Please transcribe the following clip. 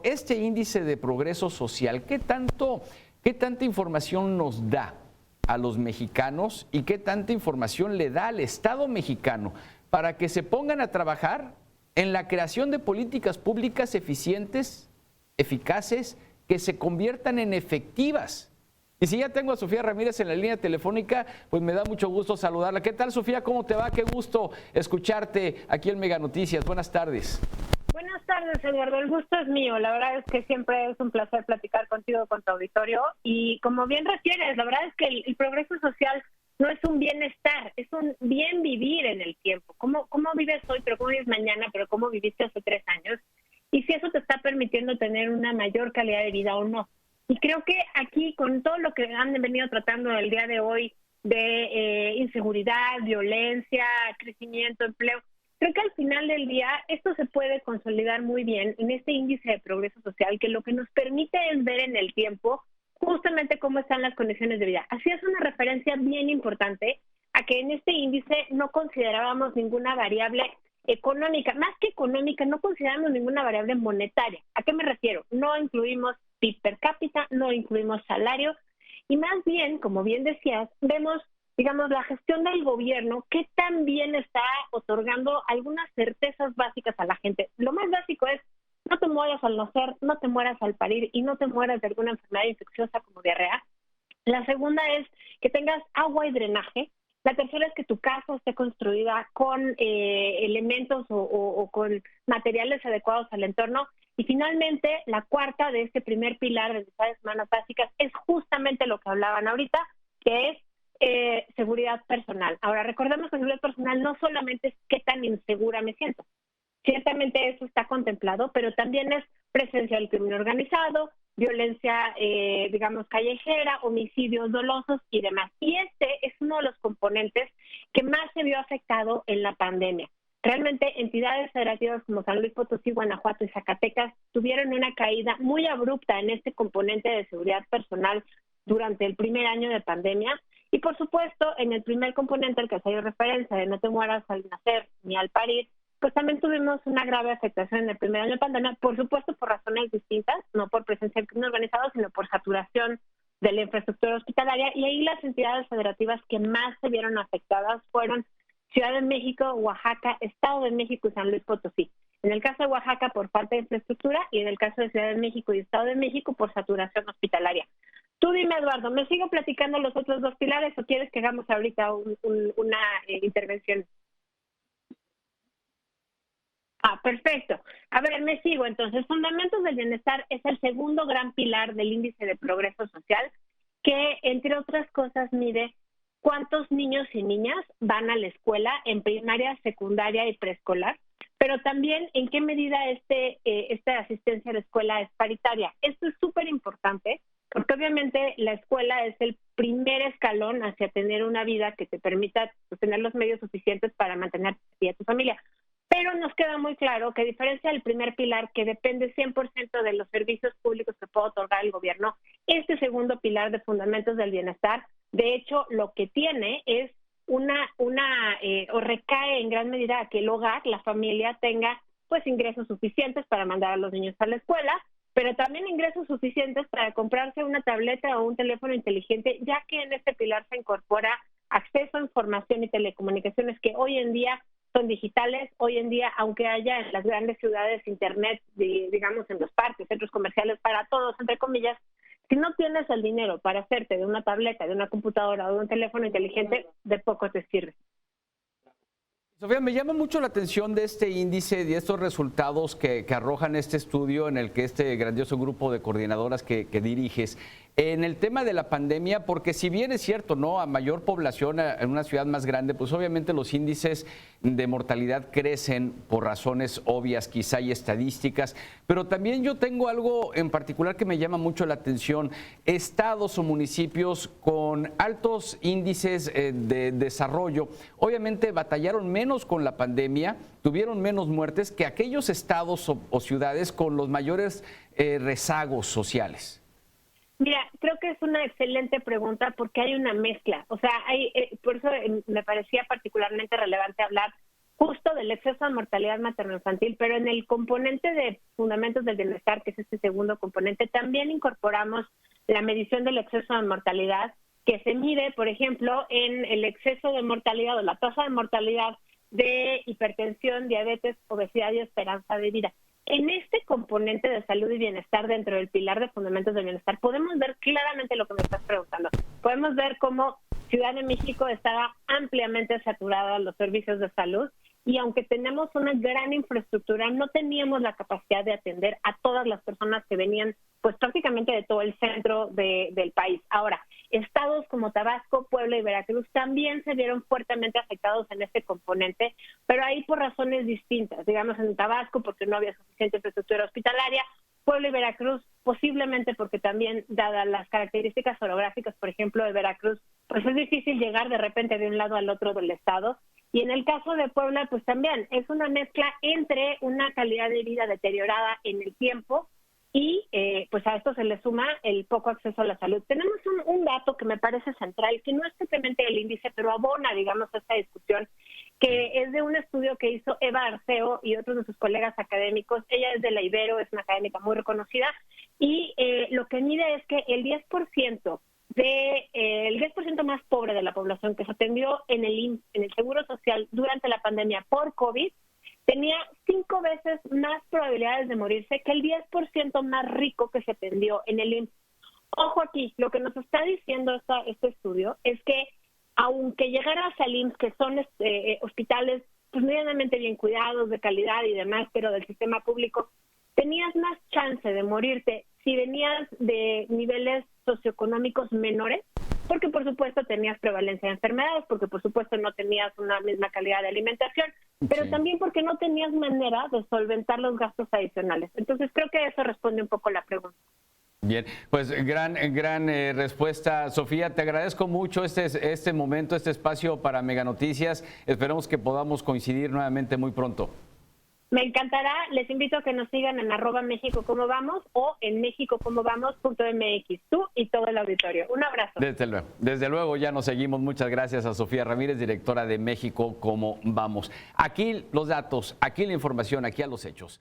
Este índice de progreso social, qué tanta información nos da a los mexicanos y qué tanta información le da al Estado mexicano para que se pongan a trabajar en la creación de políticas públicas eficientes, eficaces, que se conviertan en efectivas? Y si ya tengo a Sofía Ramírez en la línea telefónica, pues me da mucho gusto saludarla. ¿Qué tal, Sofía? ¿Cómo te va? Qué gusto escucharte aquí en Mega Noticias. Buenas tardes. Buenas tardes, Eduardo. El gusto es mío. La verdad es que siempre es un placer platicar contigo, con tu auditorio. Y como bien refieres, la verdad es que el progreso social no es un bienestar, es un bien vivir en el tiempo. ¿Cómo vives hoy, pero cómo vives mañana, pero cómo viviste hace 3 años? Y si eso te está permitiendo tener una mayor calidad de vida o no. Y creo que aquí, con todo lo que han venido tratando el día de hoy de inseguridad, violencia, crecimiento, empleo, creo que al final del día esto se puede consolidar muy bien en este índice de progreso social, que lo que nos permite es ver en el tiempo justamente cómo están las condiciones de vida. Así es una referencia bien importante a que en este índice no considerábamos ninguna variable económica. Más que económica, no consideramos ninguna variable monetaria. ¿A qué me refiero? No incluimos PIB per cápita, no incluimos salario, y más bien, como bien decías, vemos, digamos, la gestión del gobierno que también está otorgando algunas certezas básicas a la gente. Lo más básico es: no te mueras al nacer, no te mueras al parir y no te mueras de alguna enfermedad infecciosa como diarrea. La segunda es que tengas agua y drenaje. La tercera es que tu casa esté construida con elementos o con materiales adecuados al entorno. Y finalmente, la cuarta de este primer pilar de necesidades humanas básicas es justamente lo que hablaban ahorita, que es seguridad personal. Ahora, recordemos que seguridad personal no solamente es qué tan insegura me siento. Ciertamente eso está contemplado, pero también es presencia del crimen organizado, violencia, digamos, callejera, homicidios dolosos y demás. Y este es uno de los componentes que más se vio afectado en la pandemia. Realmente entidades federativas como San Luis Potosí, Guanajuato y Zacatecas tuvieron una caída muy abrupta en este componente de seguridad personal durante el primer año de pandemia. Y por supuesto, en el primer componente al que se dio referencia de no te mueras al nacer ni al parir, pues también tuvimos una grave afectación en el primer año de pandemia, por supuesto por razones distintas, no por presencia del crimen organizado, sino por saturación de la infraestructura hospitalaria. Y ahí las entidades federativas que más se vieron afectadas fueron Ciudad de México, Oaxaca, Estado de México y San Luis Potosí. En el caso de Oaxaca por falta de infraestructura y en el caso de Ciudad de México y Estado de México por saturación hospitalaria. Tú dime, Eduardo, ¿me sigo platicando los otros 2 pilares o quieres que hagamos ahorita una intervención? Perfecto. A ver, me sigo. Entonces, Fundamentos del Bienestar es el segundo gran pilar del índice de progreso social, que, entre otras cosas, mide cuántos niños y niñas van a la escuela en primaria, secundaria y preescolar, pero también en qué medida esta asistencia a la escuela es paritaria. Esto es súper importante porque obviamente la escuela es el primer escalón hacia tener una vida que te permita tener los medios suficientes para mantener a tu familia. Pero nos queda muy claro que, a diferencia del primer pilar, que depende 100% de los servicios públicos que puede otorgar el gobierno, este segundo pilar de Fundamentos del Bienestar, de hecho, lo que tiene es o recae en gran medida a que el hogar, la familia, tenga pues ingresos suficientes para mandar a los niños a la escuela, pero también ingresos suficientes para comprarse una tableta o un teléfono inteligente, ya que en este pilar se incorpora acceso a información y telecomunicaciones que hoy en día son digitales. Hoy en día, aunque haya en las grandes ciudades internet, digamos en los parques, centros comerciales para todos, entre comillas, si no tienes el dinero para hacerte de una tableta, de una computadora o de un teléfono inteligente, de poco te sirve. Sofía, me llama mucho la atención de este índice y de estos resultados que arrojan este estudio en el que este grandioso grupo de coordinadoras que diriges, en el tema de la pandemia, porque si bien es cierto, ¿no?, a mayor población en una ciudad más grande, pues obviamente los índices de mortalidad crecen por razones obvias, quizá y estadísticas, pero también yo tengo algo en particular que me llama mucho la atención: estados o municipios con altos índices de desarrollo, obviamente batallaron menos con la pandemia, tuvieron menos muertes que aquellos estados o ciudades con los mayores rezagos sociales. Mira, creo que es una excelente pregunta porque hay una mezcla. O sea, por eso me parecía particularmente relevante hablar justo del exceso de mortalidad materno-infantil, pero en el componente de fundamentos del bienestar, que es este segundo componente, también incorporamos la medición del exceso de mortalidad, que se mide, por ejemplo, en el exceso de mortalidad o la tasa de mortalidad de hipertensión, diabetes, obesidad y esperanza de vida. En este componente de salud y bienestar dentro del pilar de fundamentos del bienestar podemos ver claramente lo que me estás preguntando. Podemos ver cómo Ciudad de México estaba ampliamente saturada los servicios de salud y aunque tenemos una gran infraestructura, no teníamos la capacidad de atender a todas las personas que venían pues prácticamente de todo el centro del país. Ahora, estados como Tabasco, Puebla y Veracruz también se vieron fuertemente afectados en este componente, pero ahí por razones distintas. Digamos, en Tabasco porque no había suficiente infraestructura hospitalaria, Puebla y Veracruz posiblemente porque también, dadas las características orográficas, por ejemplo, de Veracruz, pues es difícil llegar de repente de un lado al otro del estado. Y en el caso de Puebla, pues también es una mezcla entre una calidad de vida deteriorada en el tiempo y pues a esto se le suma el poco acceso a la salud. Tenemos un dato que me parece central, que no es simplemente el índice, pero abona, digamos, esta discusión, que es de un estudio que hizo Eva Arceo y otros de sus colegas académicos. Ella es de la Ibero, es una académica muy reconocida, y lo que mide es que el 10% el 10% más pobre de la población que se atendió en el IMSS, en el Seguro Social durante la pandemia por COVID, tenía 5 veces más probabilidades de morirse que el 10% más rico que se atendió en el IMSS. Ojo aquí, lo que nos está diciendo este estudio es que aunque llegaras al IMSS, que son hospitales pues medianamente bien cuidados, de calidad y demás, pero del sistema público, tenías más chance de morirte si venías de niveles socioeconómicos menores, porque por supuesto tenías prevalencia de enfermedades, porque por supuesto no tenías una misma calidad de alimentación, pero Sí. también porque no tenías manera de solventar los gastos adicionales. Entonces creo que eso responde un poco la pregunta. Bien, pues gran respuesta, Sofía. Te agradezco mucho este momento, este espacio para Mega Noticias. Esperemos que podamos coincidir nuevamente muy pronto. Me encantará, les invito a que nos sigan en @México Cómo Vamos o en mexicocomovamos.mx, tú y todo el auditorio. Un abrazo. Desde luego ya nos seguimos. Muchas gracias a Sofía Ramírez, directora de México Cómo Vamos. Aquí los datos, aquí la información, aquí a los hechos.